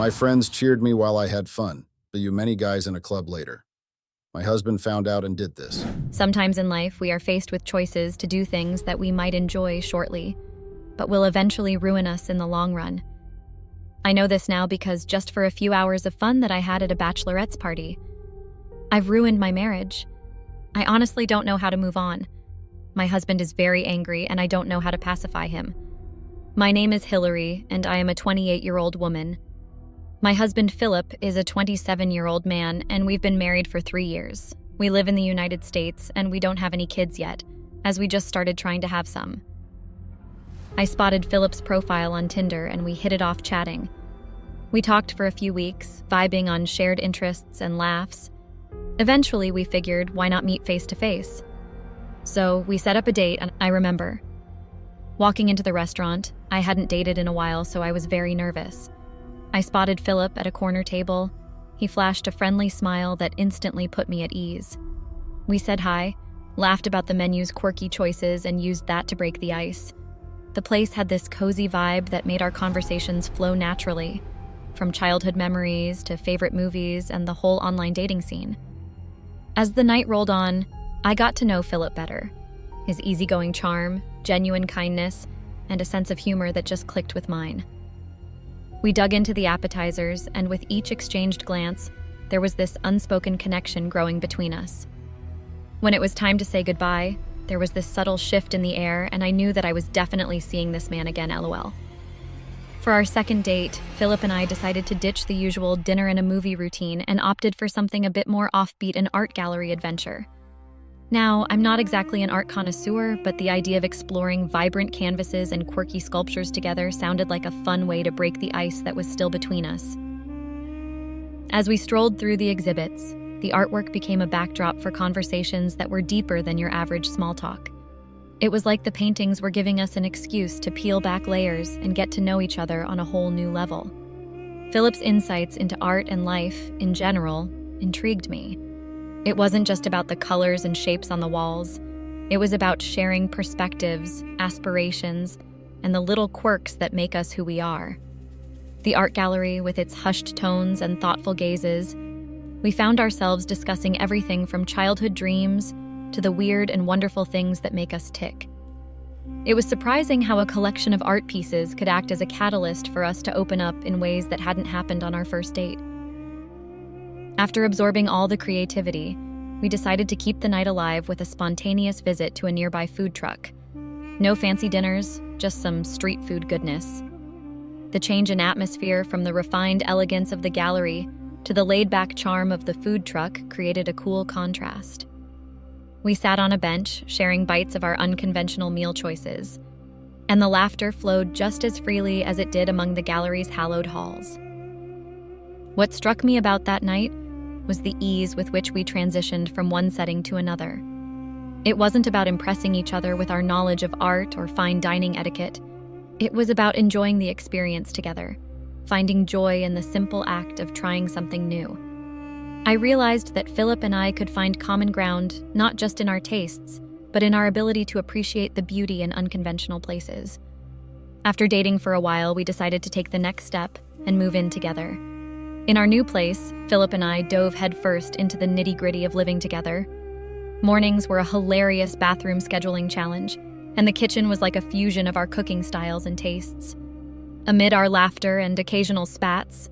My friends cheered me while I had fun, but you many guys in a club later. My husband found out and did this. Sometimes in life, we are faced with choices to do things that we might enjoy shortly, but will eventually ruin us in the long run. I know this now because just for a few hours of fun that I had at a bachelorette's party, I've ruined my marriage. I honestly don't know how to move on. My husband is very angry and I don't know how to pacify him. My name is Hillary and I am a 28-year-old woman. My husband Philip is a 27-year-old man and we've been married for 3 years. We live in the United States and we don't have any kids yet, as we just started trying to have some. I spotted Philip's profile on Tinder and we hit it off chatting. We talked for a few weeks, vibing on shared interests and laughs. Eventually, we figured, why not meet face to face? So we set up a date, and I remember. Walking into the restaurant, I hadn't dated in a while, so I was very nervous. I spotted Philip at a corner table. He flashed a friendly smile that instantly put me at ease. We said hi, laughed about the menu's quirky choices, and used that to break the ice. The place had this cozy vibe that made our conversations flow naturally, from childhood memories to favorite movies and the whole online dating scene. As the night rolled on, I got to know Philip better. His easygoing charm, genuine kindness, and a sense of humor that just clicked with mine. We dug into the appetizers, and with each exchanged glance, there was this unspoken connection growing between us. When it was time to say goodbye, there was this subtle shift in the air, and I knew that I was definitely seeing this man again, LOL. For our second date, Philip and I decided to ditch the usual dinner and a movie routine and opted for something a bit more offbeat, an art gallery adventure. Now, I'm not exactly an art connoisseur, but the idea of exploring vibrant canvases and quirky sculptures together sounded like a fun way to break the ice that was still between us. As we strolled through the exhibits, the artwork became a backdrop for conversations that were deeper than your average small talk. It was like the paintings were giving us an excuse to peel back layers and get to know each other on a whole new level. Philip's insights into art and life, in general, intrigued me. It wasn't just about the colors and shapes on the walls. It was about sharing perspectives, aspirations, and the little quirks that make us who we are. The art gallery, with its hushed tones and thoughtful gazes, we found ourselves discussing everything from childhood dreams to the weird and wonderful things that make us tick. It was surprising how a collection of art pieces could act as a catalyst for us to open up in ways that hadn't happened on our first date. After absorbing all the creativity, we decided to keep the night alive with a spontaneous visit to a nearby food truck. No fancy dinners, just some street food goodness. The change in atmosphere from the refined elegance of the gallery to the laid-back charm of the food truck created a cool contrast. We sat on a bench, sharing bites of our unconventional meal choices, and the laughter flowed just as freely as it did among the gallery's hallowed halls. What struck me about that night was the ease with which we transitioned from one setting to another. It wasn't about impressing each other with our knowledge of art or fine dining etiquette. It was about enjoying the experience together, finding joy in the simple act of trying something new. I realized that Philip and I could find common ground not just in our tastes, but in our ability to appreciate the beauty in unconventional places. After dating for a while, we decided to take the next step and move in together. In our new place, Philip and I dove headfirst into the nitty-gritty of living together. Mornings were a hilarious bathroom scheduling challenge, and the kitchen was like a fusion of our cooking styles and tastes. Amid our laughter and occasional spats,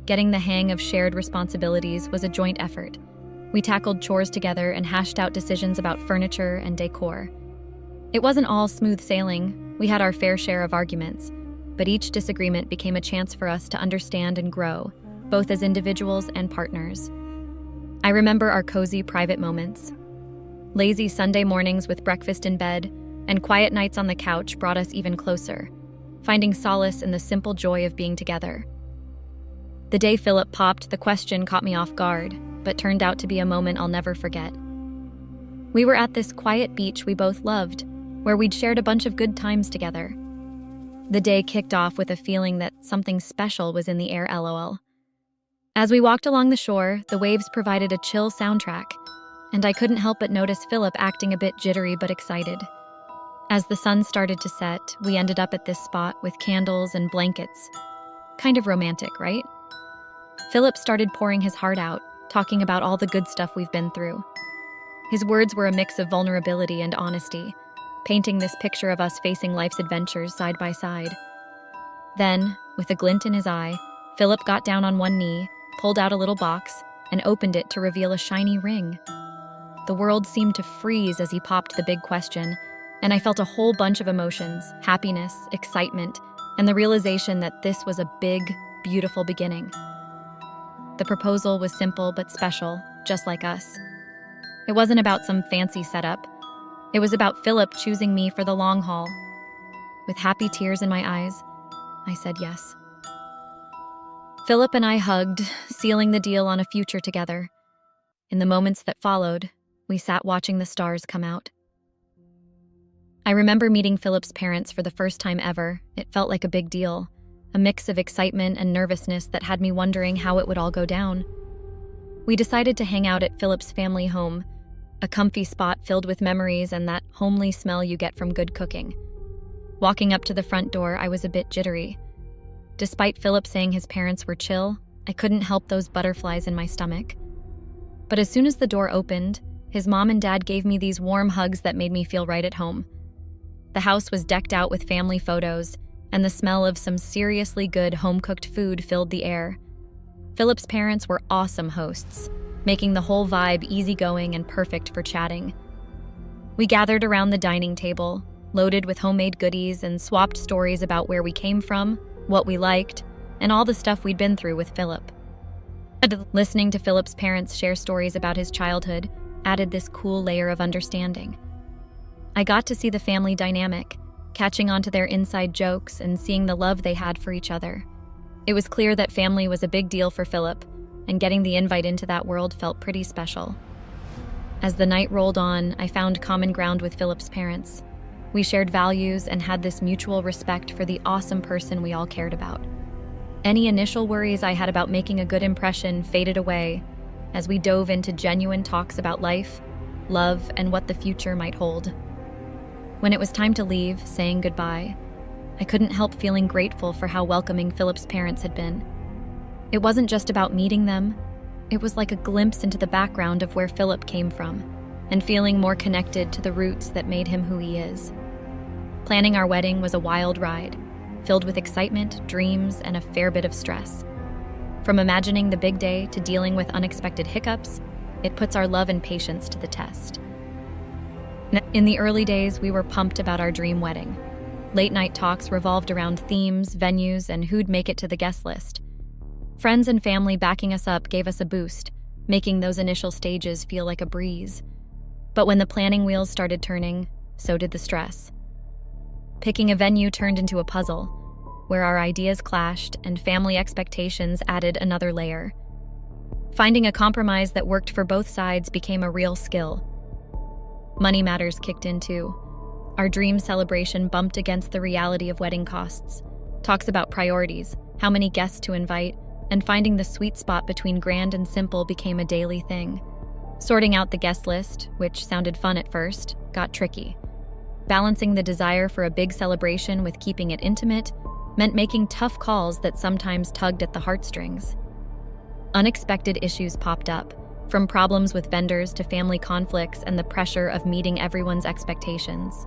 getting the hang of shared responsibilities was a joint effort. We tackled chores together and hashed out decisions about furniture and decor. It wasn't all smooth sailing. We had our fair share of arguments, but each disagreement became a chance for us to understand and grow, both as individuals and partners. I remember our cozy private moments. Lazy Sunday mornings with breakfast in bed and quiet nights on the couch brought us even closer, finding solace in the simple joy of being together. The day Philip popped, the question caught me off guard, but turned out to be a moment I'll never forget. We were at this quiet beach we both loved, where we'd shared a bunch of good times together. The day kicked off with a feeling that something special was in the air, LOL. As we walked along the shore, the waves provided a chill soundtrack, and I couldn't help but notice Philip acting a bit jittery but excited. As the sun started to set, we ended up at this spot with candles and blankets. Kind of romantic, right? Philip started pouring his heart out, talking about all the good stuff we've been through. His words were a mix of vulnerability and honesty, painting this picture of us facing life's adventures side by side. Then, with a glint in his eye, Philip got down on one knee, pulled out a little box, and opened it to reveal a shiny ring. The world seemed to freeze as he popped the big question, and I felt a whole bunch of emotions: happiness, excitement, and the realization that this was a big, beautiful beginning. The proposal was simple but special, just like us. It wasn't about some fancy setup. It was about Philip choosing me for the long haul. With happy tears in my eyes, I said yes. Philip and I hugged, sealing the deal on a future together. In the moments that followed, we sat watching the stars come out. I remember meeting Philip's parents for the first time ever. It felt like a big deal, a mix of excitement and nervousness that had me wondering how it would all go down. We decided to hang out at Philip's family home, a comfy spot filled with memories and that homely smell you get from good cooking. Walking up to the front door, I was a bit jittery. Despite Philip saying his parents were chill, I couldn't help those butterflies in my stomach. But as soon as the door opened, his mom and dad gave me these warm hugs that made me feel right at home. The house was decked out with family photos, and the smell of some seriously good home-cooked food filled the air. Philip's parents were awesome hosts, making the whole vibe easygoing and perfect for chatting. We gathered around the dining table, loaded with homemade goodies, and swapped stories about where we came from, what we liked, and all the stuff we'd been through with Philip. Listening to Philip's parents share stories about his childhood added this cool layer of understanding. I got to see the family dynamic, catching on to their inside jokes and seeing the love they had for each other. It was clear that family was a big deal for Philip, and getting the invite into that world felt pretty special. As the night rolled on, I found common ground with Philip's parents. We shared values and had this mutual respect for the awesome person we all cared about. Any initial worries I had about making a good impression faded away as we dove into genuine talks about life, love, and what the future might hold. When it was time to leave, saying goodbye, I couldn't help feeling grateful for how welcoming Philip's parents had been. It wasn't just about meeting them, it was like a glimpse into the background of where Philip came from, and feeling more connected to the roots that made him who he is. Planning our wedding was a wild ride, filled with excitement, dreams, and a fair bit of stress. From imagining the big day to dealing with unexpected hiccups, it puts our love and patience to the test. In the early days, we were pumped about our dream wedding. Late-night talks revolved around themes, venues, and who'd make it to the guest list. Friends and family backing us up gave us a boost, making those initial stages feel like a breeze. But when the planning wheels started turning, so did the stress. Picking a venue turned into a puzzle, where our ideas clashed and family expectations added another layer. Finding a compromise that worked for both sides became a real skill. Money matters kicked in too. Our dream celebration bumped against the reality of wedding costs. Talks about priorities, how many guests to invite, and finding the sweet spot between grand and simple became a daily thing. Sorting out the guest list, which sounded fun at first, got tricky. Balancing the desire for a big celebration with keeping it intimate meant making tough calls that sometimes tugged at the heartstrings. Unexpected issues popped up, from problems with vendors to family conflicts and the pressure of meeting everyone's expectations.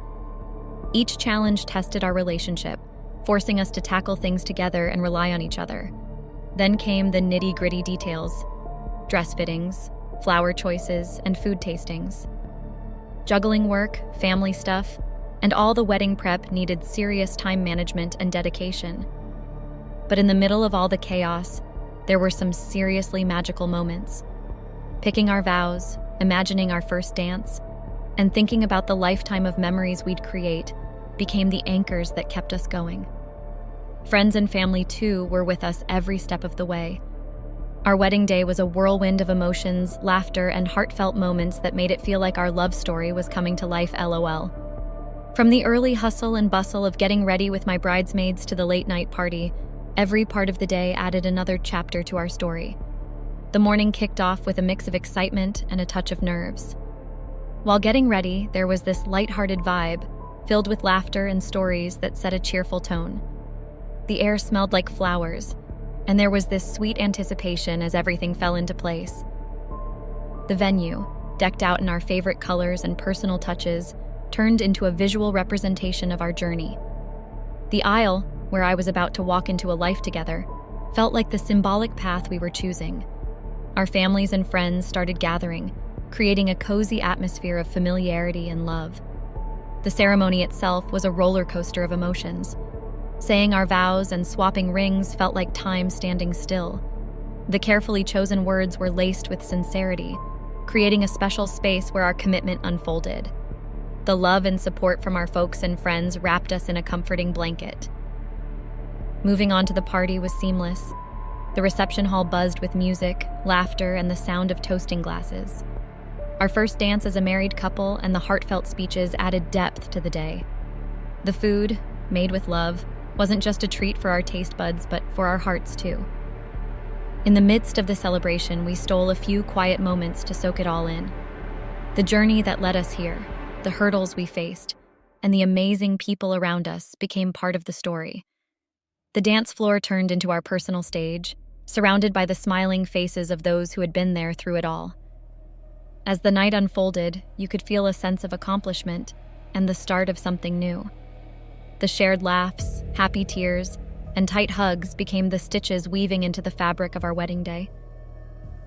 Each challenge tested our relationship, forcing us to tackle things together and rely on each other. Then came the nitty-gritty details: dress fittings, flower choices, and food tastings. Juggling work, family stuff, and all the wedding prep needed serious time management and dedication. But in the middle of all the chaos, there were some seriously magical moments. Picking our vows, imagining our first dance, and thinking about the lifetime of memories we'd create became the anchors that kept us going. Friends and family, too, were with us every step of the way. Our wedding day was a whirlwind of emotions, laughter, and heartfelt moments that made it feel like our love story was coming to life, LOL. From the early hustle and bustle of getting ready with my bridesmaids to the late-night party, every part of the day added another chapter to our story. The morning kicked off with a mix of excitement and a touch of nerves. While getting ready, there was this lighthearted vibe, filled with laughter and stories that set a cheerful tone. The air smelled like flowers, and there was this sweet anticipation as everything fell into place. The venue, decked out in our favorite colors and personal touches, turned into a visual representation of our journey. The aisle, where I was about to walk into a life together, felt like the symbolic path we were choosing. Our families and friends started gathering, creating a cozy atmosphere of familiarity and love. The ceremony itself was a roller coaster of emotions. Saying our vows and swapping rings felt like time standing still. The carefully chosen words were laced with sincerity, creating a special space where our commitment unfolded. The love and support from our folks and friends wrapped us in a comforting blanket. Moving on to the party was seamless. The reception hall buzzed with music, laughter, and the sound of toasting glasses. Our first dance as a married couple and the heartfelt speeches added depth to the day. The food, made with love, wasn't just a treat for our taste buds, but for our hearts too. In the midst of the celebration, we stole a few quiet moments to soak it all in. The journey that led us here, the hurdles we faced, and the amazing people around us became part of the story. The dance floor turned into our personal stage, surrounded by the smiling faces of those who had been there through it all. As the night unfolded, you could feel a sense of accomplishment and the start of something new. The shared laughs, happy tears, and tight hugs became the stitches weaving into the fabric of our wedding day.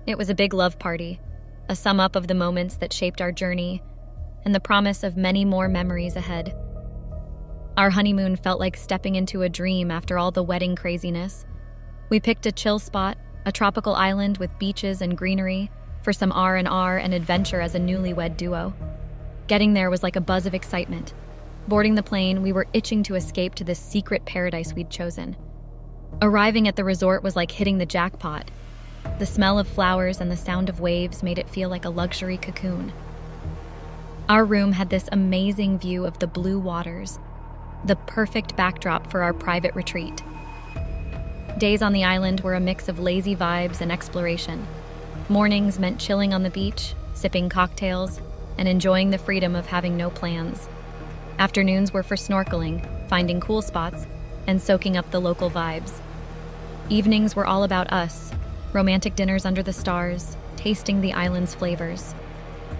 It was a big love party, a sum up of the moments that shaped our journey, and the promise of many more memories ahead. Our honeymoon felt like stepping into a dream after all the wedding craziness. We picked a chill spot, a tropical island with beaches and greenery, for some R&R and adventure as a newlywed duo. Getting there was like a buzz of excitement. Boarding the plane, we were itching to escape to this secret paradise we'd chosen. Arriving at the resort was like hitting the jackpot. The smell of flowers and the sound of waves made it feel like a luxury cocoon. Our room had this amazing view of the blue waters, the perfect backdrop for our private retreat. Days on the island were a mix of lazy vibes and exploration. Mornings meant chilling on the beach, sipping cocktails, and enjoying the freedom of having no plans. Afternoons were for snorkeling, finding cool spots, and soaking up the local vibes. Evenings were all about us, romantic dinners under the stars, tasting the island's flavors.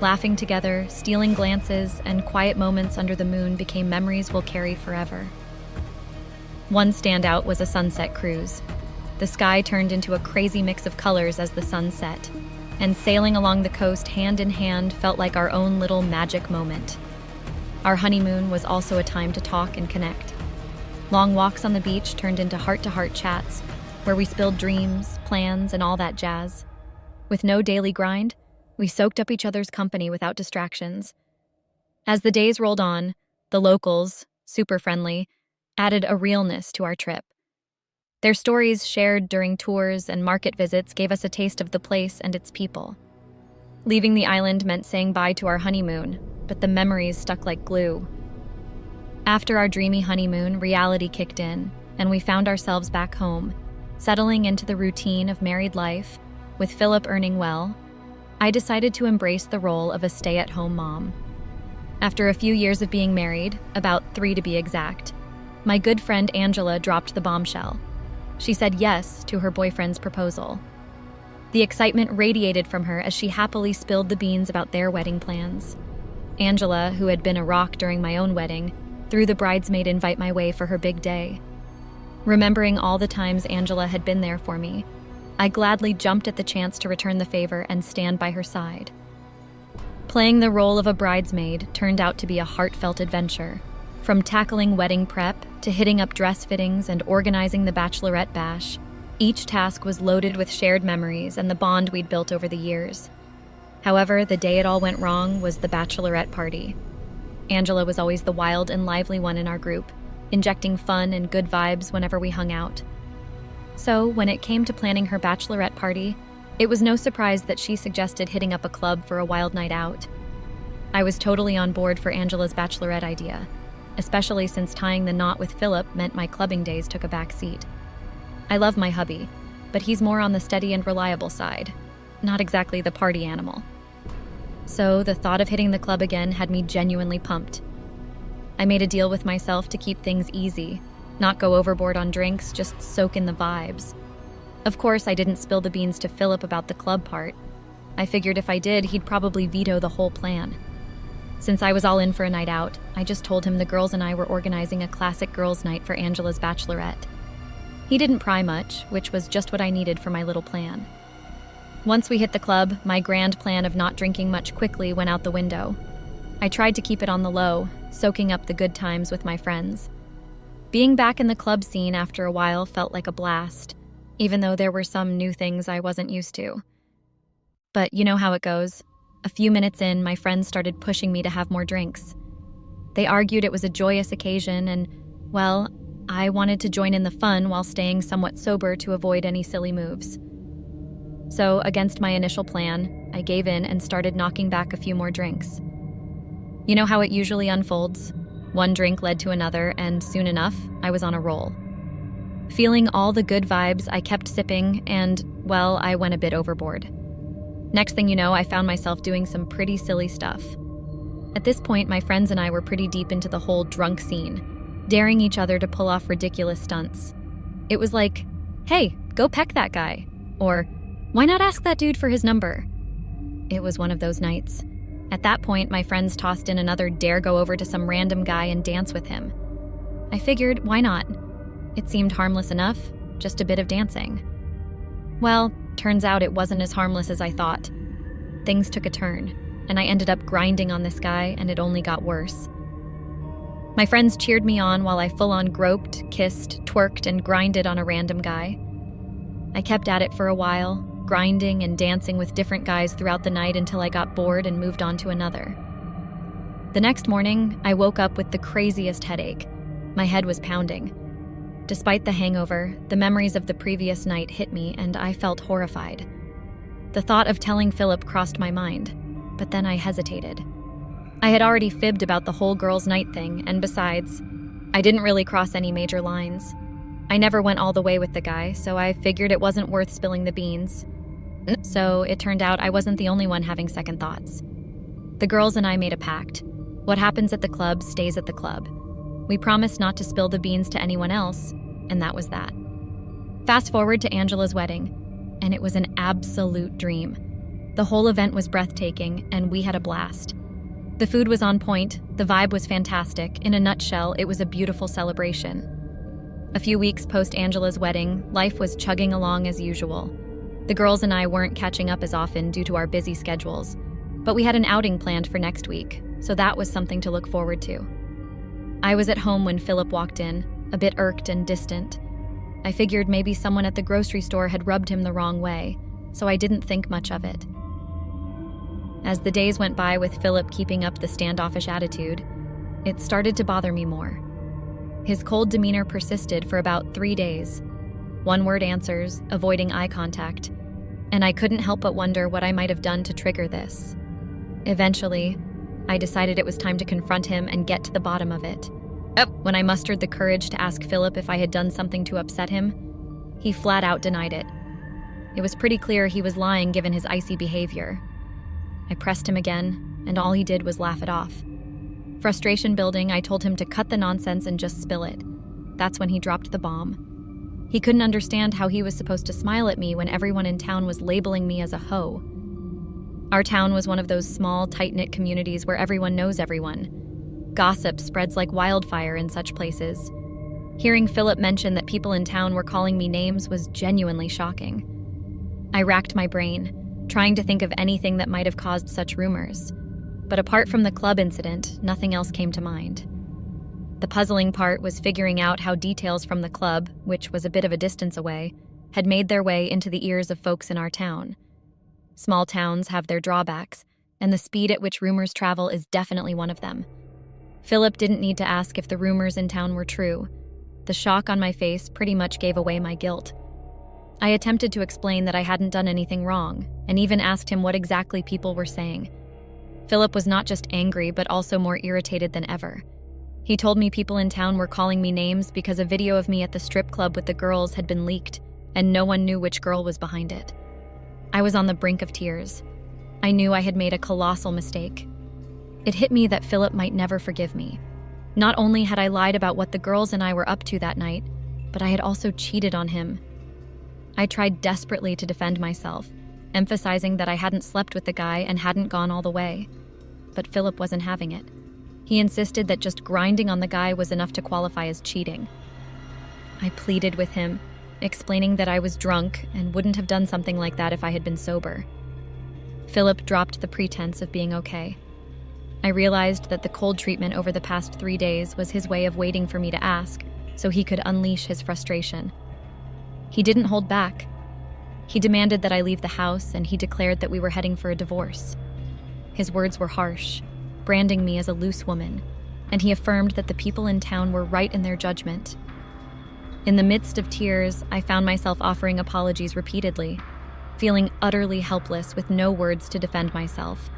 Laughing together, stealing glances, and quiet moments under the moon became memories we'll carry forever. One standout was a sunset cruise. The sky turned into a crazy mix of colors as the sun set, and sailing along the coast hand in hand felt like our own little magic moment. Our honeymoon was also a time to talk and connect. Long walks on the beach turned into heart-to-heart chats, where we spilled dreams, plans, and all that jazz. With no daily grind, we soaked up each other's company without distractions. As the days rolled on, the locals, super friendly, added a realness to our trip. Their stories shared during tours and market visits gave us a taste of the place and its people. Leaving the island meant saying bye to our honeymoon, but the memories stuck like glue. After our dreamy honeymoon, reality kicked in, and we found ourselves back home, settling into the routine of married life. With Philip earning well, I decided to embrace the role of a stay-at-home mom. After a few years of being married, about 3 to be exact, my good friend Angela dropped the bombshell. She said yes to her boyfriend's proposal. The excitement radiated from her as she happily spilled the beans about their wedding plans. Angela, who had been a rock during my own wedding, threw the bridesmaid invite my way for her big day. Remembering all the times Angela had been there for me, I gladly jumped at the chance to return the favor and stand by her side. Playing the role of a bridesmaid turned out to be a heartfelt adventure. From tackling wedding prep to hitting up dress fittings and organizing the bachelorette bash, each task was loaded with shared memories and the bond we'd built over the years. However, the day it all went wrong was the bachelorette party. Angela was always the wild and lively one in our group, injecting fun and good vibes whenever we hung out. So, when it came to planning her bachelorette party, it was no surprise that she suggested hitting up a club for a wild night out. I was totally on board for Angela's bachelorette idea, especially since tying the knot with Philip meant my clubbing days took a back seat. I love my hubby, but he's more on the steady and reliable side, not exactly the party animal. So the thought of hitting the club again had me genuinely pumped. I made a deal with myself to keep things easy, not go overboard on drinks, just soak in the vibes. Of course, I didn't spill the beans to Philip about the club part. I figured if I did, he'd probably veto the whole plan. Since I was all in for a night out, I just told him the girls and I were organizing a classic girls' night for Angela's bachelorette. He didn't pry much, which was just what I needed for my little plan. Once we hit the club, my grand plan of not drinking much quickly went out the window. I tried to keep it on the low, soaking up the good times with my friends. Being back in the club scene after a while felt like a blast, even though there were some new things I wasn't used to. But you know how it goes. A few minutes in, my friends started pushing me to have more drinks. They argued it was a joyous occasion and, well, I wanted to join in the fun while staying somewhat sober to avoid any silly moves. So, against my initial plan, I gave in and started knocking back a few more drinks. You know how it usually unfolds? One drink led to another, and soon enough, I was on a roll. Feeling all the good vibes, I kept sipping, and, well, I went a bit overboard. Next thing you know, I found myself doing some pretty silly stuff. At this point, my friends and I were pretty deep into the whole drunk scene, daring each other to pull off ridiculous stunts. It was like, hey, go peck that guy, or why not ask that dude for his number? It was one of those nights. At that point, my friends tossed in another dare go over to some random guy and dance with him. I figured, why not? It seemed harmless enough, just a bit of dancing. Well, turns out it wasn't as harmless as I thought. Things took a turn, and I ended up grinding on this guy, and it only got worse. My friends cheered me on while I full-on groped, kissed, twerked, and grinded on a random guy. I kept at it for a while, grinding and dancing with different guys throughout the night until I got bored and moved on to another. The next morning, I woke up with the craziest headache. My head was pounding. Despite the hangover, the memories of the previous night hit me and I felt horrified. The thought of telling Philip crossed my mind, but then I hesitated. I had already fibbed about the whole girls' night thing, and besides, I didn't really cross any major lines. I never went all the way with the guy, so I figured it wasn't worth spilling the beans. So it turned out I wasn't the only one having second thoughts. The girls and I made a pact. What happens at the club stays at the club. We promised not to spill the beans to anyone else, and that was that. Fast forward to Angela's wedding, and it was an absolute dream. The whole event was breathtaking, and we had a blast. The food was on point, the vibe was fantastic. In a nutshell, it was a beautiful celebration. A few weeks post Angela's wedding, life was chugging along as usual. The girls and I weren't catching up as often due to our busy schedules, but we had an outing planned for next week, so that was something to look forward to. I was at home when Philip walked in, a bit irked and distant. I figured maybe someone at the grocery store had rubbed him the wrong way, so I didn't think much of it. As the days went by with Philip keeping up the standoffish attitude, it started to bother me more. His cold demeanor persisted for about 3 days. One-word answers, avoiding eye contact, and I couldn't help but wonder what I might have done to trigger this. Eventually, I decided it was time to confront him and get to the bottom of it. When I mustered the courage to ask Philip if I had done something to upset him, he flat out denied it. It was pretty clear he was lying given his icy behavior. I pressed him again, and all he did was laugh it off. Frustration building, I told him to cut the nonsense and just spill it. That's when he dropped the bomb. He couldn't understand how he was supposed to smile at me when everyone in town was labeling me as a hoe. Our town was one of those small, tight-knit communities where everyone knows everyone. Gossip spreads like wildfire in such places. Hearing Philip mention that people in town were calling me names was genuinely shocking. I racked my brain, trying to think of anything that might have caused such rumors. But apart from the club incident, nothing else came to mind. The puzzling part was figuring out how details from the club, which was a bit of a distance away, had made their way into the ears of folks in our town. Small towns have their drawbacks, and the speed at which rumors travel is definitely one of them. Philip didn't need to ask if the rumors in town were true. The shock on my face pretty much gave away my guilt. I attempted to explain that I hadn't done anything wrong, and even asked him what exactly people were saying. Philip was not just angry, but also more irritated than ever. He told me people in town were calling me names because a video of me at the strip club with the girls had been leaked, and no one knew which girl was behind it. I was on the brink of tears. I knew I had made a colossal mistake. It hit me that Philip might never forgive me. Not only had I lied about what the girls and I were up to that night, but I had also cheated on him. I tried desperately to defend myself, emphasizing that I hadn't slept with the guy and hadn't gone all the way. But Philip wasn't having it. He insisted that just grinding on the guy was enough to qualify as cheating. I pleaded with him, explaining that I was drunk and wouldn't have done something like that if I had been sober. Philip dropped the pretense of being okay. I realized that the cold treatment over the past 3 days was his way of waiting for me to ask, so he could unleash his frustration. He didn't hold back. He demanded that I leave the house, and he declared that we were heading for a divorce. His words were harsh, branding me as a loose woman, and he affirmed that the people in town were right in their judgment. In the midst of tears, I found myself offering apologies repeatedly, feeling utterly helpless with no words to defend myself.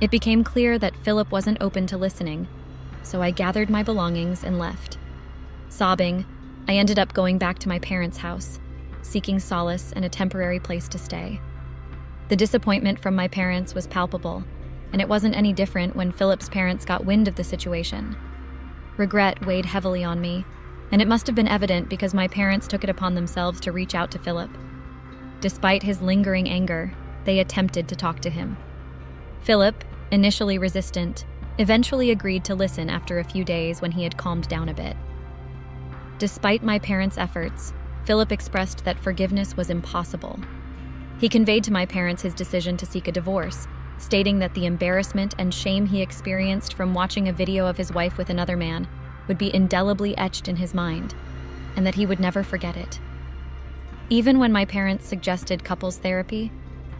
It became clear that Philip wasn't open to listening, so I gathered my belongings and left. Sobbing, I ended up going back to my parents' house, seeking solace and a temporary place to stay. The disappointment from my parents was palpable, and it wasn't any different when Philip's parents got wind of the situation. Regret weighed heavily on me, and it must have been evident because my parents took it upon themselves to reach out to Philip. Despite his lingering anger, they attempted to talk to him. Philip, initially resistant, eventually agreed to listen after a few days when he had calmed down a bit. Despite my parents' efforts, Philip expressed that forgiveness was impossible. He conveyed to my parents his decision to seek a divorce, stating that the embarrassment and shame he experienced from watching a video of his wife with another man would be indelibly etched in his mind, and that he would never forget it. Even when my parents suggested couples therapy,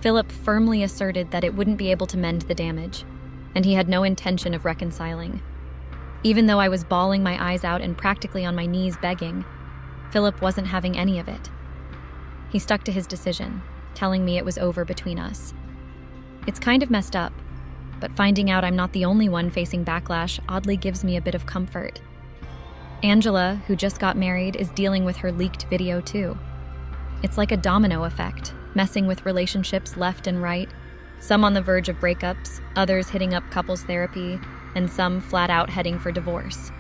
Philip firmly asserted that it wouldn't be able to mend the damage, and he had no intention of reconciling. Even though I was bawling my eyes out and practically on my knees begging, Philip wasn't having any of it. He stuck to his decision, telling me it was over between us. It's kind of messed up, but finding out I'm not the only one facing backlash oddly gives me a bit of comfort. Angela, who just got married, is dealing with her leaked video too. It's like a domino effect, messing with relationships left and right, some on the verge of breakups, others hitting up couples therapy, and some flat out heading for divorce.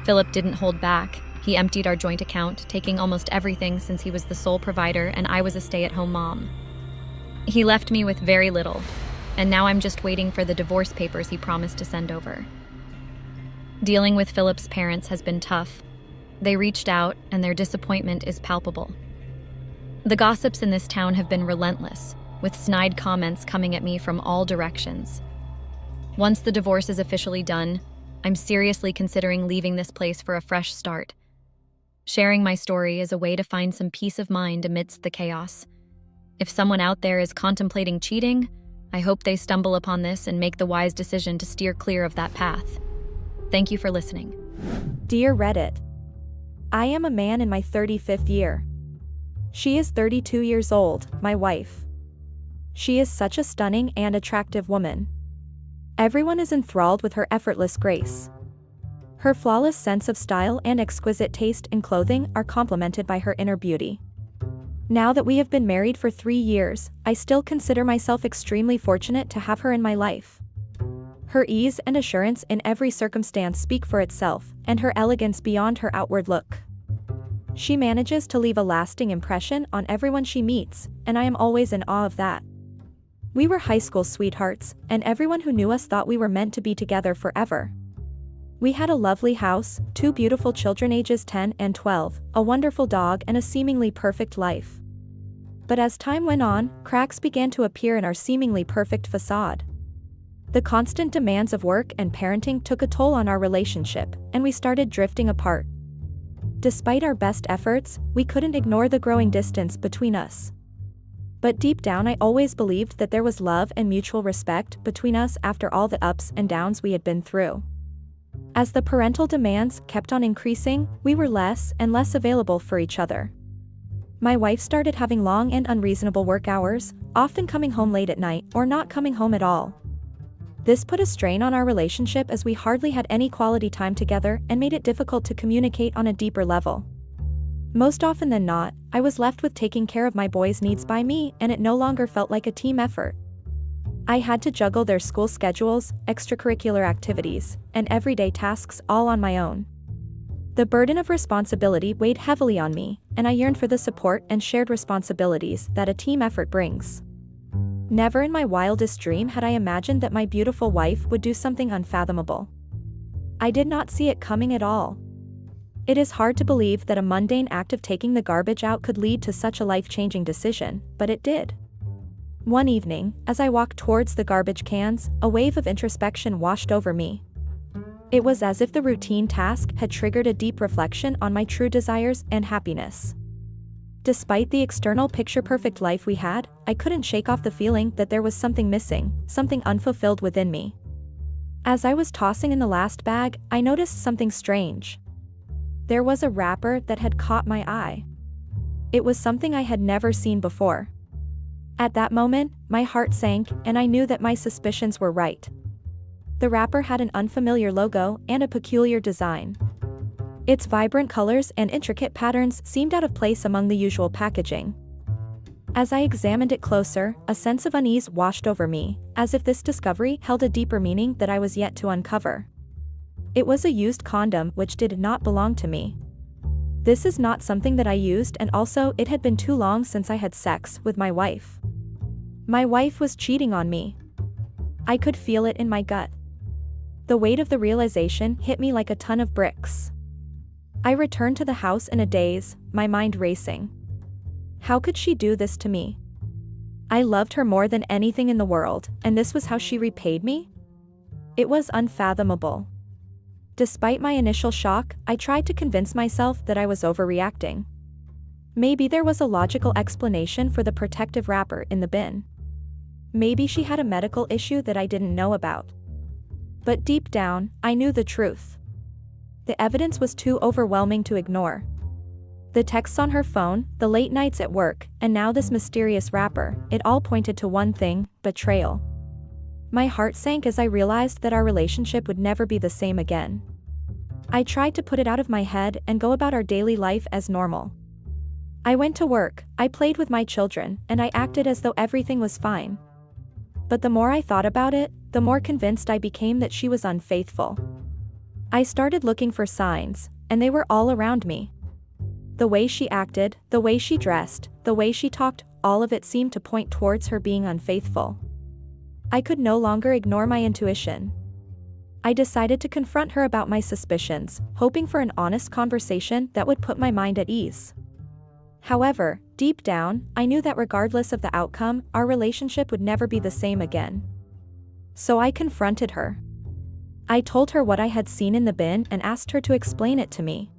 Philip didn't hold back. He emptied our joint account, taking almost everything since he was the sole provider and I was a stay-at-home mom. He left me with very little, and now I'm just waiting for the divorce papers he promised to send over. Dealing with Philip's parents has been tough. They reached out, and their disappointment is palpable. The gossips in this town have been relentless, with snide comments coming at me from all directions. Once the divorce is officially done, I'm seriously considering leaving this place for a fresh start. Sharing my story is a way to find some peace of mind amidst the chaos. If someone out there is contemplating cheating, I hope they stumble upon this and make the wise decision to steer clear of that path. Thank you for listening. Dear Reddit, I am a man in my 35th year. She is 32 years old, my wife. She is such a stunning and attractive woman. Everyone is enthralled with her effortless grace. Her flawless sense of style and exquisite taste in clothing are complemented by her inner beauty. Now that we have been married for 3 years, I still consider myself extremely fortunate to have her in my life. Her ease and assurance in every circumstance speak for itself, and her elegance beyond her outward look. She manages to leave a lasting impression on everyone she meets, and I am always in awe of that. We were high school sweethearts, and everyone who knew us thought we were meant to be together forever. We had a lovely house, 2 beautiful children ages 10 and 12, a wonderful dog and a seemingly perfect life. But as time went on, cracks began to appear in our seemingly perfect facade. The constant demands of work and parenting took a toll on our relationship, and we started drifting apart. Despite our best efforts, we couldn't ignore the growing distance between us. But deep down I always believed that there was love and mutual respect between us after all the ups and downs we had been through. As the parental demands kept on increasing, we were less and less available for each other. My wife started having long and unreasonable work hours, often coming home late at night or not coming home at all. This put a strain on our relationship as we hardly had any quality time together and made it difficult to communicate on a deeper level. Most often than not, I was left with taking care of my boys' needs by me, and it no longer felt like a team effort. I had to juggle their school schedules, extracurricular activities, and everyday tasks all on my own. The burden of responsibility weighed heavily on me, and I yearned for the support and shared responsibilities that a team effort brings. Never in my wildest dream had I imagined that my beautiful wife would do something unfathomable. I did not see it coming at all. It is hard to believe that a mundane act of taking the garbage out could lead to such a life-changing decision, but it did. One evening, as I walked towards the garbage cans, a wave of introspection washed over me. It was as if the routine task had triggered a deep reflection on my true desires and happiness. Despite the external picture-perfect life we had, I couldn't shake off the feeling that there was something missing, something unfulfilled within me. As I was tossing in the last bag, I noticed something strange. There was a wrapper that had caught my eye. It was something I had never seen before. At that moment, my heart sank, and I knew that my suspicions were right. The wrapper had an unfamiliar logo and a peculiar design. Its vibrant colors and intricate patterns seemed out of place among the usual packaging. As I examined it closer, a sense of unease washed over me, as if this discovery held a deeper meaning that I was yet to uncover. It was a used condom which did not belong to me. This is not something that I used, and also it had been too long since I had sex with my wife. My wife was cheating on me. I could feel it in my gut. The weight of the realization hit me like a ton of bricks. I returned to the house in a daze, my mind racing. How could she do this to me? I loved her more than anything in the world, and this was how she repaid me? It was unfathomable. Despite my initial shock, I tried to convince myself that I was overreacting. Maybe there was a logical explanation for the protective wrapper in the bin. Maybe she had a medical issue that I didn't know about. But deep down, I knew the truth. The evidence was too overwhelming to ignore. The texts on her phone, the late nights at work, and now this mysterious wrapper, it all pointed to one thing: betrayal. My heart sank as I realized that our relationship would never be the same again. I tried to put it out of my head and go about our daily life as normal. I went to work, I played with my children, and I acted as though everything was fine. But the more I thought about it, the more convinced I became that she was unfaithful. I started looking for signs, and they were all around me. The way she acted, the way she dressed, the way she talked, all of it seemed to point towards her being unfaithful. I could no longer ignore my intuition. I decided to confront her about my suspicions, hoping for an honest conversation that would put my mind at ease. However, deep down, I knew that regardless of the outcome, our relationship would never be the same again. So I confronted her. I told her what I had seen in the bin and asked her to explain it to me.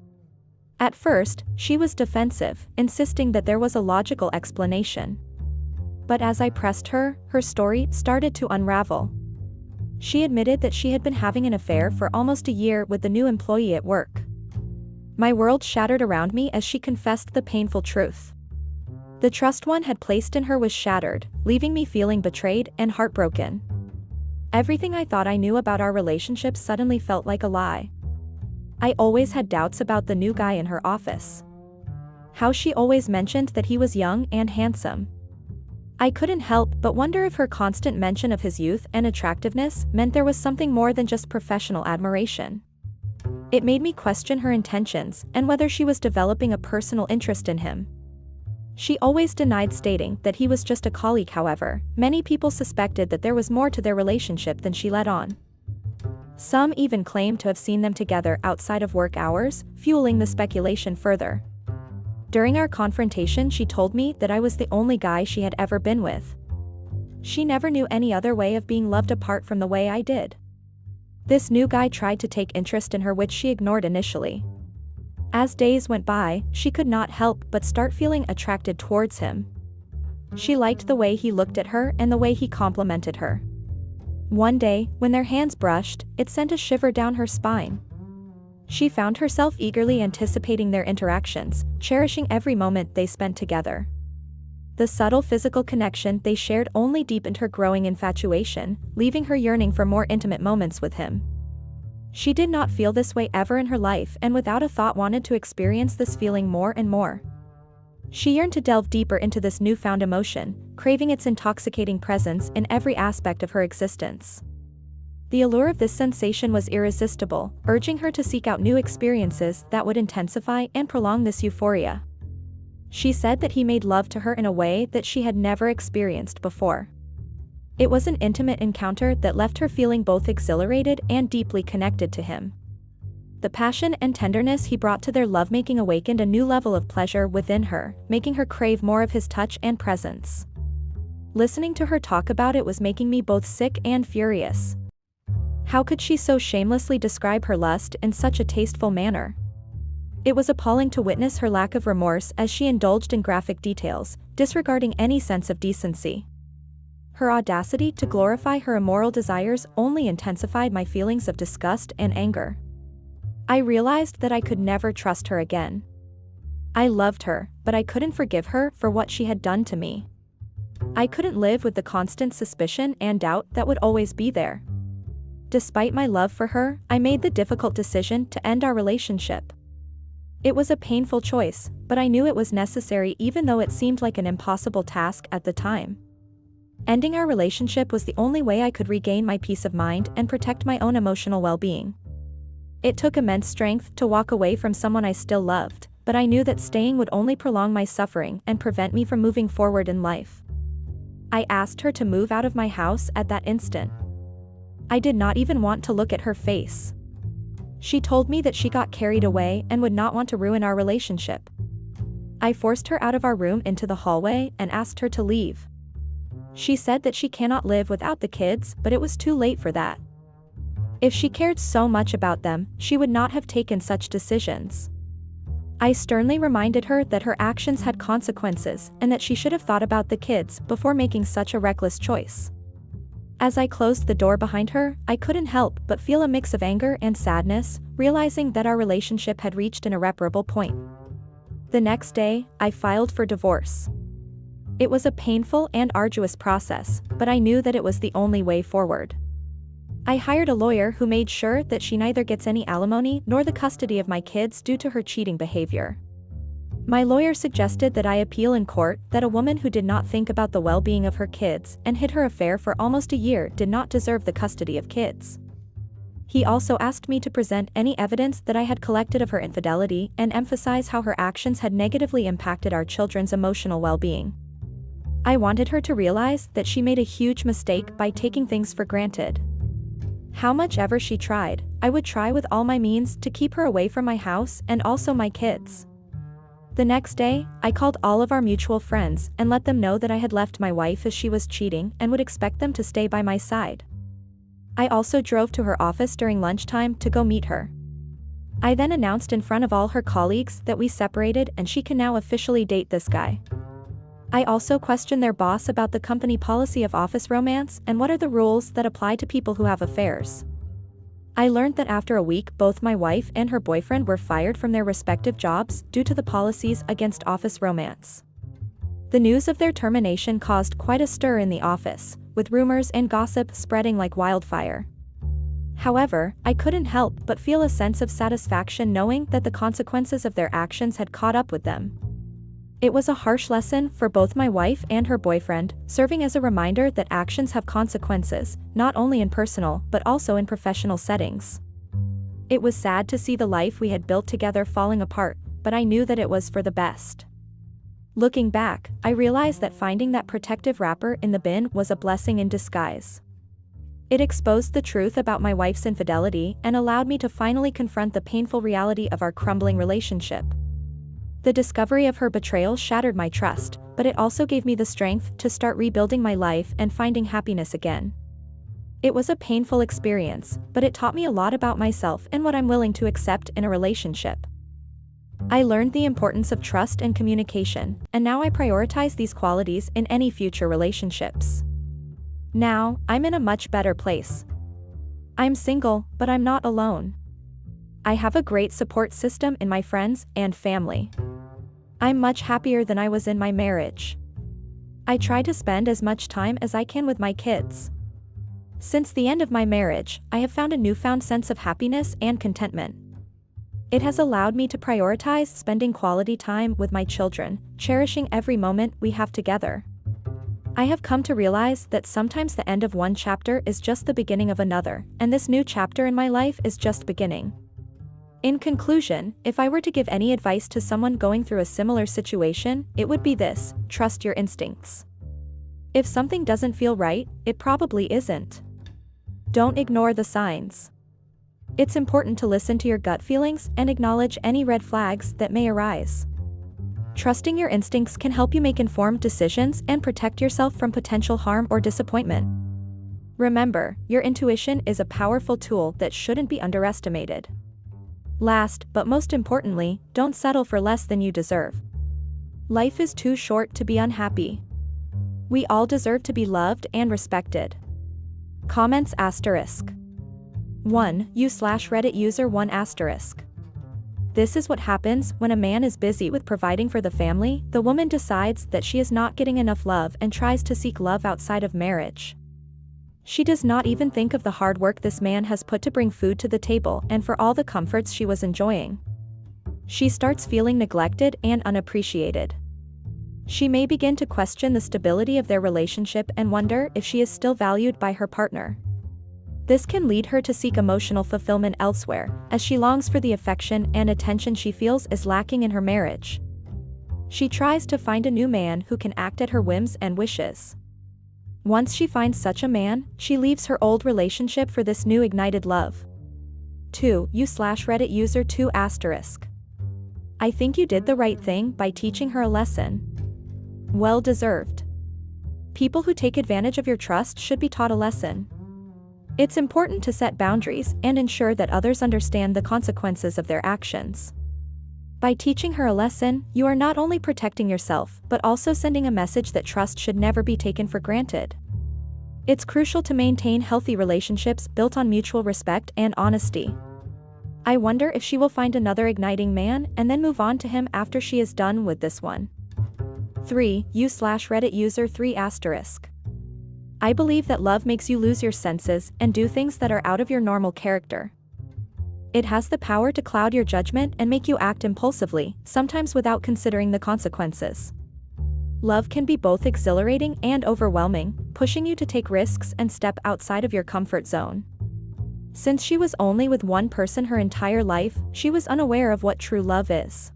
At first, she was defensive, insisting that there was a logical explanation. But as I pressed her, her story started to unravel. She admitted that she had been having an affair for almost a year with the new employee at work. My world shattered around me as she confessed the painful truth. The trust one had placed in her was shattered, leaving me feeling betrayed and heartbroken. Everything I thought I knew about our relationship suddenly felt like a lie. I always had doubts about the new guy in her office. How she always mentioned that he was young and handsome. I couldn't help but wonder if her constant mention of his youth and attractiveness meant there was something more than just professional admiration. It made me question her intentions and whether she was developing a personal interest in him. She always denied stating that he was just a colleague. However, many people suspected that there was more to their relationship than she let on. Some even claimed to have seen them together outside of work hours, fueling the speculation further. During our confrontation, she told me that I was the only guy she had ever been with. She never knew any other way of being loved apart from the way I did. This new guy tried to take interest in her, which she ignored initially. As days went by, she could not help but start feeling attracted towards him. She liked the way he looked at her and the way he complimented her. One day, when their hands brushed, it sent a shiver down her spine. She found herself eagerly anticipating their interactions, cherishing every moment they spent together. The subtle physical connection they shared only deepened her growing infatuation, leaving her yearning for more intimate moments with him. She did not feel this way ever in her life, and without a thought wanted to experience this feeling more and more. She yearned to delve deeper into this newfound emotion, craving its intoxicating presence in every aspect of her existence. The allure of this sensation was irresistible, urging her to seek out new experiences that would intensify and prolong this euphoria. She said that he made love to her in a way that she had never experienced before. It was an intimate encounter that left her feeling both exhilarated and deeply connected to him. The passion and tenderness he brought to their lovemaking awakened a new level of pleasure within her, making her crave more of his touch and presence. Listening to her talk about it was making me both sick and furious. How could she so shamelessly describe her lust in such a tasteful manner? It was appalling to witness her lack of remorse as she indulged in graphic details, disregarding any sense of decency. Her audacity to glorify her immoral desires only intensified my feelings of disgust and anger. I realized that I could never trust her again. I loved her, but I couldn't forgive her for what she had done to me. I couldn't live with the constant suspicion and doubt that would always be there. Despite my love for her, I made the difficult decision to end our relationship. It was a painful choice, but I knew it was necessary even though it seemed like an impossible task at the time. Ending our relationship was the only way I could regain my peace of mind and protect my own emotional well-being. It took immense strength to walk away from someone I still loved, but I knew that staying would only prolong my suffering and prevent me from moving forward in life. I asked her to move out of my house at that instant. I did not even want to look at her face. She told me that she got carried away and would not want to ruin our relationship. I forced her out of our room into the hallway and asked her to leave. She said that she cannot live without the kids, but it was too late for that. If she cared so much about them, she would not have taken such decisions. I sternly reminded her that her actions had consequences and that she should have thought about the kids before making such a reckless choice. As I closed the door behind her, I couldn't help but feel a mix of anger and sadness, realizing that our relationship had reached an irreparable point. The next day, I filed for divorce. It was a painful and arduous process, but I knew that it was the only way forward. I hired a lawyer who made sure that she neither gets any alimony nor the custody of my kids due to her cheating behavior. My lawyer suggested that I appeal in court that a woman who did not think about the well-being of her kids and hid her affair for almost a year did not deserve the custody of kids. He also asked me to present any evidence that I had collected of her infidelity and emphasize how her actions had negatively impacted our children's emotional well-being. I wanted her to realize that she made a huge mistake by taking things for granted. How much ever she tried, I would try with all my means to keep her away from my house and also my kids. The next day, I called all of our mutual friends and let them know that I had left my wife as she was cheating and would expect them to stay by my side. I also drove to her office during lunchtime to go meet her. I then announced in front of all her colleagues that we separated and she can now officially date this guy. I also questioned their boss about the company policy of office romance and what are the rules that apply to people who have affairs. I learned that after a week both my wife and her boyfriend were fired from their respective jobs due to the policies against office romance. The news of their termination caused quite a stir in the office, with rumors and gossip spreading like wildfire. However, I couldn't help but feel a sense of satisfaction knowing that the consequences of their actions had caught up with them. It was a harsh lesson for both my wife and her boyfriend, serving as a reminder that actions have consequences, not only in personal but also in professional settings. It was sad to see the life we had built together falling apart, but I knew that it was for the best. Looking back, I realized that finding that protective wrapper in the bin was a blessing in disguise. It exposed the truth about my wife's infidelity and allowed me to finally confront the painful reality of our crumbling relationship. The discovery of her betrayal shattered my trust, but it also gave me the strength to start rebuilding my life and finding happiness again. It was a painful experience, but it taught me a lot about myself and what I'm willing to accept in a relationship. I learned the importance of trust and communication, and now I prioritize these qualities in any future relationships. Now, I'm in a much better place. I'm single, but I'm not alone. I have a great support system in my friends and family. I'm much happier than I was in my marriage. I try to spend as much time as I can with my kids. Since the end of my marriage, I have found a newfound sense of happiness and contentment. It has allowed me to prioritize spending quality time with my children, cherishing every moment we have together. I have come to realize that sometimes the end of one chapter is just the beginning of another, and this new chapter in my life is just beginning. In conclusion, if I were to give any advice to someone going through a similar situation, it would be this: trust your instincts. If something doesn't feel right, it probably isn't. Don't ignore the signs. It's important to listen to your gut feelings and acknowledge any red flags that may arise. Trusting your instincts can help you make informed decisions and protect yourself from potential harm or disappointment. Remember, your intuition is a powerful tool that shouldn't be underestimated. Last, but most importantly, don't settle for less than you deserve. Life is too short to be unhappy. We all deserve to be loved and respected. Comments asterisk. 1. You/Reddit user 1 asterisk. This is what happens when a man is busy with providing for the family. The woman decides that she is not getting enough love and tries to seek love outside of marriage. She does not even think of the hard work this man has put to bring food to the table and for all the comforts she was enjoying. She starts feeling neglected and unappreciated. She may begin to question the stability of their relationship and wonder if she is still valued by her partner. This can lead her to seek emotional fulfillment elsewhere, as she longs for the affection and attention she feels is lacking in her marriage. She tries to find a new man who can act at her whims and wishes. Once she finds such a man, she leaves her old relationship for this new ignited love. 2. You/Reddit user 2 asterisk. I think you did the right thing by teaching her a lesson. Well deserved. People who take advantage of your trust should be taught a lesson. It's important to set boundaries and ensure that others understand the consequences of their actions. By teaching her a lesson, you are not only protecting yourself, but also sending a message that trust should never be taken for granted. It's crucial to maintain healthy relationships built on mutual respect and honesty. I wonder if she will find another igniting man and then move on to him after she is done with this one. 3. You/Reddit user 3 asterisk. I believe that love makes you lose your senses and do things that are out of your normal character. It has the power to cloud your judgment and make you act impulsively, sometimes without considering the consequences. Love can be both exhilarating and overwhelming, pushing you to take risks and step outside of your comfort zone. Since she was only with one person her entire life, she was unaware of what true love is.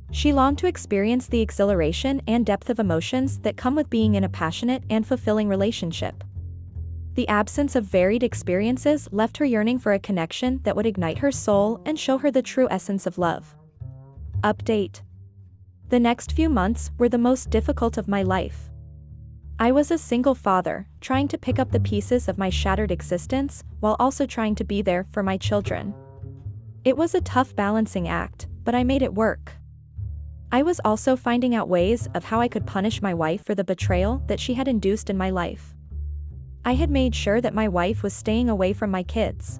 She longed to experience the exhilaration and depth of emotions that come with being in a passionate and fulfilling relationship. The absence of varied experiences left her yearning for a connection that would ignite her soul and show her the true essence of love. Update. The next few months were the most difficult of my life. I was a single father, trying to pick up the pieces of my shattered existence, while also trying to be there for my children. It was a tough balancing act, but I made it work. I was also finding out ways of how I could punish my wife for the betrayal that she had induced in my life. I had made sure that my wife was staying away from my kids.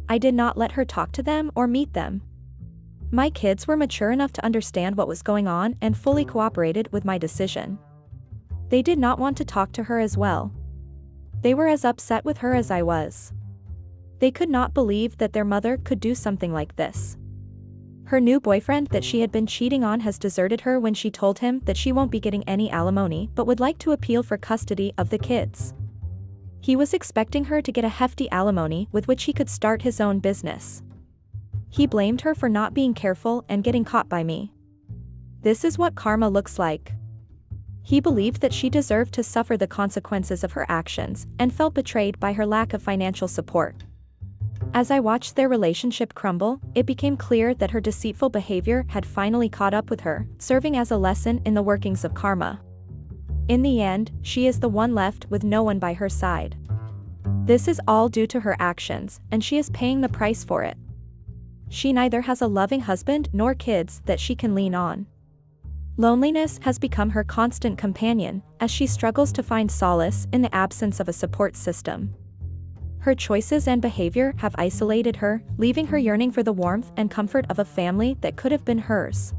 I did not let her talk to them or meet them. My kids were mature enough to understand what was going on and fully cooperated with my decision. They did not want to talk to her as well. They were as upset with her as I was. They could not believe that their mother could do something like this. Her new boyfriend that she had been cheating on has deserted her when she told him that she won't be getting any alimony but would like to appeal for custody of the kids. He was expecting her to get a hefty alimony with which he could start his own business. He blamed her for not being careful and getting caught by me. This is what karma looks like. He believed that she deserved to suffer the consequences of her actions and felt betrayed by her lack of financial support. As I watched their relationship crumble, it became clear that her deceitful behavior had finally caught up with her, serving as a lesson in the workings of karma. In the end, she is the one left with no one by her side. This is all due to her actions, and she is paying the price for it. She neither has a loving husband nor kids that she can lean on. Loneliness has become her constant companion, as she struggles to find solace in the absence of a support system. Her choices and behavior have isolated her, leaving her yearning for the warmth and comfort of a family that could have been hers.